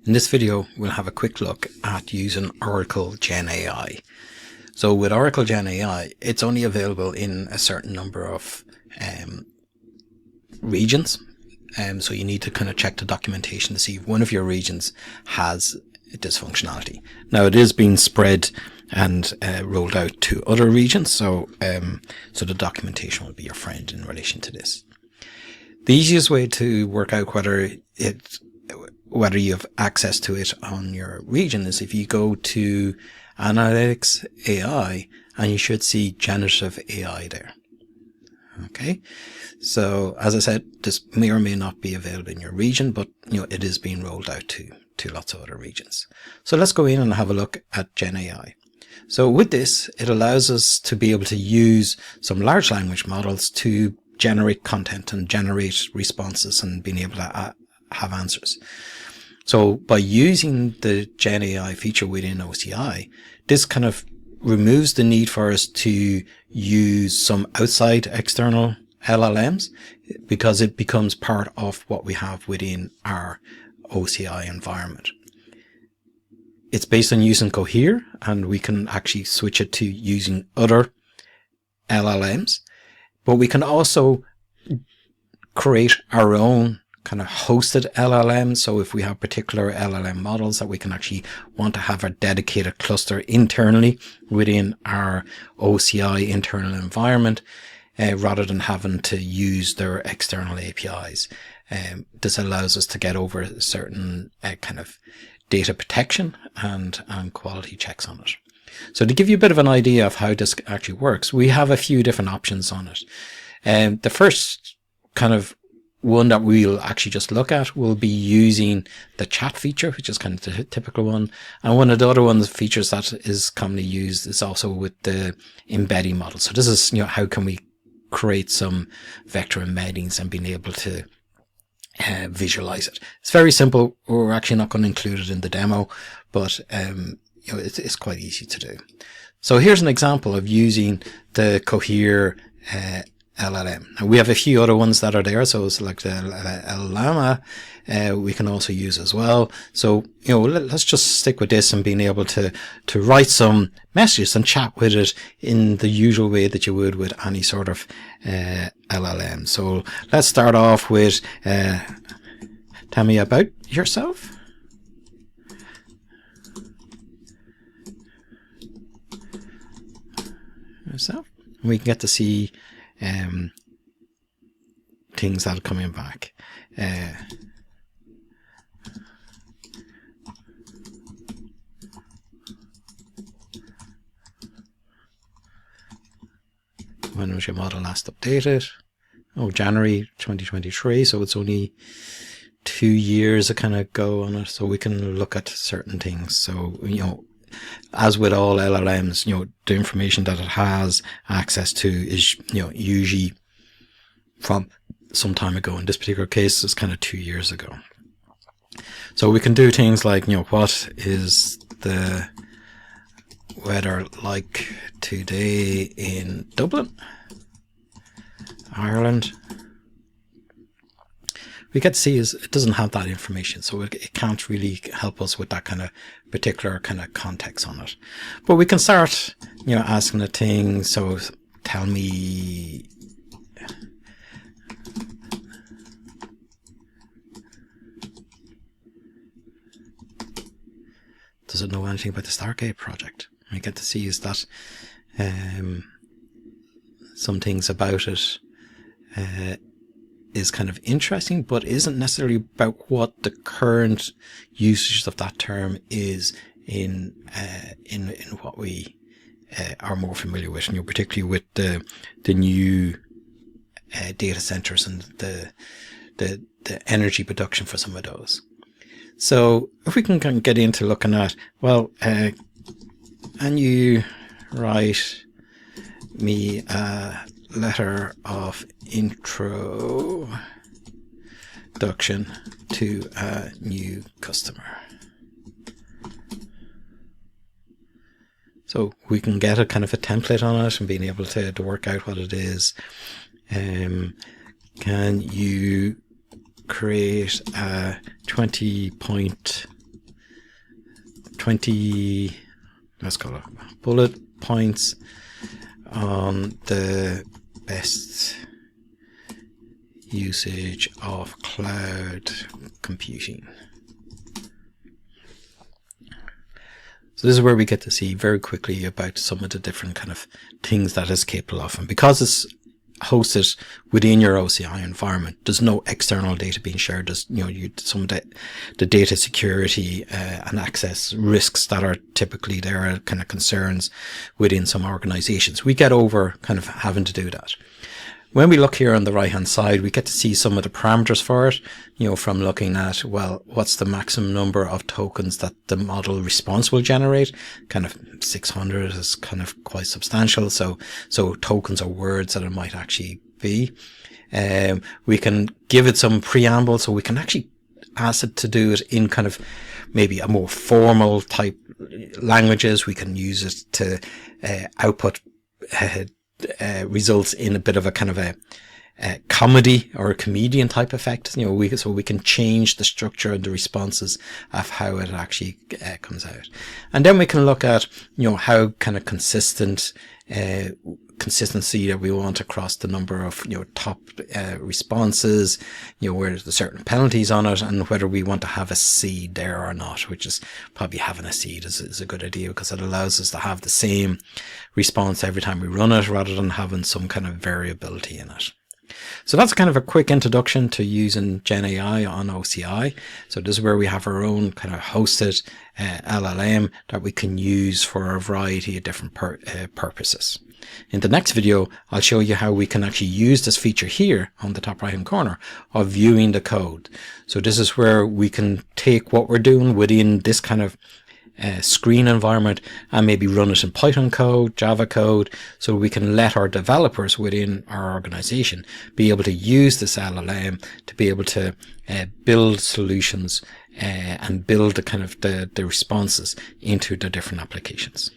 In this video, we'll have a quick look at using Oracle GenAI. So with Oracle GenAI, it's only available in a certain number of regions. So you need to kind of check the documentation to see if one of your regions has this functionality. Now it is being spread and rolled out to other regions, so the documentation will be your friend in relation to this. The easiest way to work out whether you have access to it on your region is if you go to Analytics AI, and you should see Generative AI there. Okay, so as I said, this may or may not be available in your region, but it is being rolled out to lots of other regions. So let's go in and have a look at GenAI. So with this, it allows us to be able to use some large language models to generate content and generate responses and being able to have answers. So by using the GenAI feature within OCI, this kind of removes the need for us to use some outside external LLMs, because it becomes part of what we have within our OCI environment. It's based on using Cohere, and we can actually switch it to using other LLMs, but we can also create our own kind of hosted LLM. So if we have particular LLM models that we can actually want to have a dedicated cluster internally within our OCI internal environment, rather than having to use their external APIs. This allows us to get over a certain kind of data protection and quality checks on it. So to give you a bit of an idea of how this actually works, we have a few different options on it. The first kind of one that we'll actually just look at will be using the chat feature, which is kind of the typical one. And one of the other features that is commonly used is also with the embedding model. So this is, how can we create some vector embeddings and being able to visualize it. It's very simple. We're actually not going to include it in the demo, but it's quite easy to do. So here's an example of using the Cohere LLM. And we have a few other ones that are there. So it's like the Llama, we can also use as well. So, let's just stick with this and being able to write some messages and chat with it in the usual way that you would with any sort of LLM. So let's start off with, tell me about yourself. We can get to see things that are coming back. When was your model last updated? Oh, January 2023. So it's only 2 years kind of go on it. So we can look at certain things. So, as with all LLMs, the information that it has access to is, usually from some time ago. In this particular case, it's kind of 2 years ago. So we can do things like, what is the weather like today in Dublin, Ireland? We get to see is it doesn't have that information, so it can't really help us with that kind of particular kind of context on it. But we can start, asking it things. So tell me, does it know anything about the Stargate project? We get to see is that some things about it is kind of interesting, but isn't necessarily about what the current usage of that term is in what we are more familiar with, particularly with the new data centers and the energy production for some of those. So if we can get into looking at, well, and you write me a letter of introduction to a new customer. So we can get a kind of a template on it and being able to work out what it is. Can you create a 20-point 20, let's call it bullet points on the best usage of cloud computing. So this is where we get to see very quickly about some of the different kind of things that it's capable of. And because it's hosted within your OCI environment, there's no external data being shared. There's, some of the data security and access risks that are typically there are kind of concerns within some organizations. We get over kind of having to do that. When we look here on the right hand side, we get to see some of the parameters for it, from looking at, well, what's the maximum number of tokens that the model response will generate? Kind of 600 is kind of quite substantial. So tokens are words that it might actually be. We can give it some preamble, so we can actually ask it to do it in kind of maybe a more formal type languages. We can use it to output results in a bit of a kind of a comedy or a comedian type effect. So we can change the structure and the responses of how it actually comes out. And then we can look at, how kind of consistency that we want across the number of, top responses, where there's certain penalties on it, and whether we want to have a seed there or not, which is probably having a seed is a good idea, because it allows us to have the same response every time we run it, rather than having some kind of variability in it. So that's kind of a quick introduction to using GenAI on OCI. So this is where we have our own kind of hosted LLM that we can use for a variety of different purposes. In the next video, I'll show you how we can actually use this feature here on the top right hand corner of viewing the code. So this is where we can take what we're doing within this kind of screen environment and maybe run it in Python code, Java code, so we can let our developers within our organization be able to use this LLM to be able to build solutions and build the kind of the responses into the different applications.